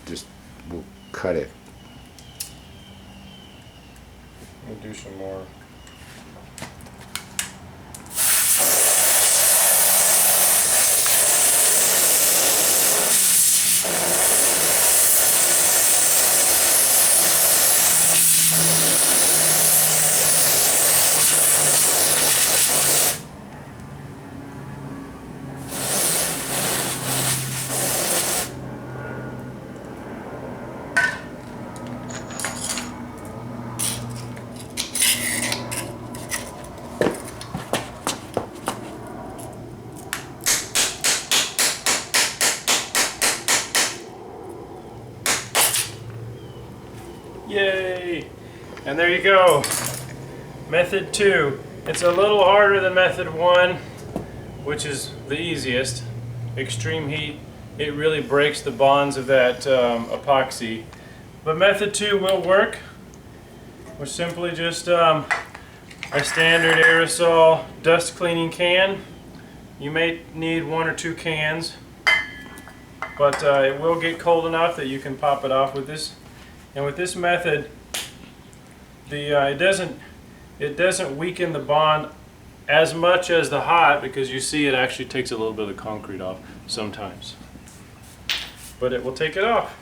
just we'll cut it. We'll do some more. Yay! And there you go. Method 2. It's a little harder than method 1, which is the easiest. Extreme heat, it really breaks the bonds of that epoxy. But method 2 will work. We're simply just a standard aerosol dust cleaning can. You may need 1 or 2 cans, but it will get cold enough that you can pop it off with this. And with this method, it doesn't weaken the bond as much as the hot, because you see it actually takes a little bit of the concrete off sometimes. But it will take it off.